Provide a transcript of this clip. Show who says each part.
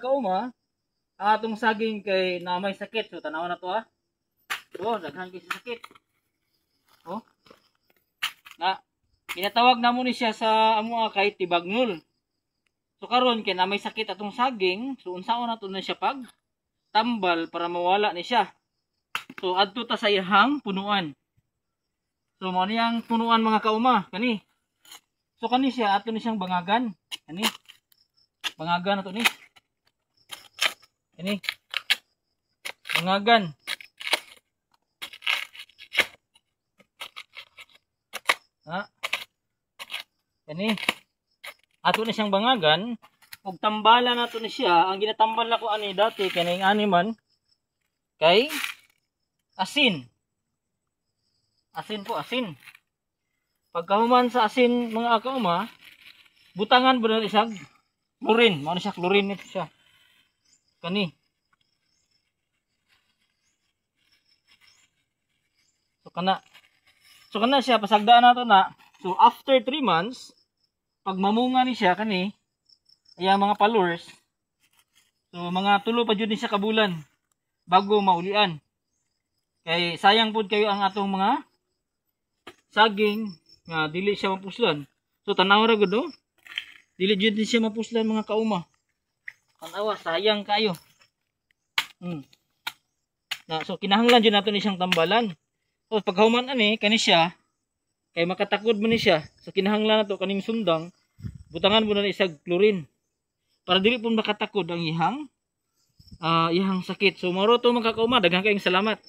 Speaker 1: Kauma, ang atong saging kay na may sakit. So tanaw na to ha. So daghan kay sakit. Oh. Na ginatawag namo ni siya sa amo kay tibagnol. So karon kay na may sakit atong saging, so unsaon nato na siya pag tambal para mawala ni siya. So adto ta sa iyang punuan. So mo niyang punuan mga kauma kani. So kani siya ato ni siyang bangagan. Kani. Bangagan nato ni. Ini bangagan. Ha? Ini ato ni siyang bangagan ug tambalan nato ni siya. Ang ginatambal nako ani dati kaning animan kay asin. Asin po, asin. Pagkahuman sa asin mga kauma, butangan ba na isang chlorine. Mao ni siya chlorine nito siya. Kani. So kana siya pasagdaan nato na. So after 3 months, pag mamunga ni siya kani, iya mga followers. So mga tulo pa jud ni siya ka bulan bago maulian. Kay sayang pud kayo ang atong mga saging nga dili siya mapuslan. So tanaw ra gud dili jud ni siya mapuslan mga kauma. Tanawa, sayang kayo. So kinahanglan jud nato ni siyang tambalan. So paghuman ani kani siya kay makatakod man ni siya. So kinahanglan nato kaning sundang butangan mo na isang chlorine para dili pud makatakod ang ihang sakit. So maro to mga kauma, daghang kayong salamat.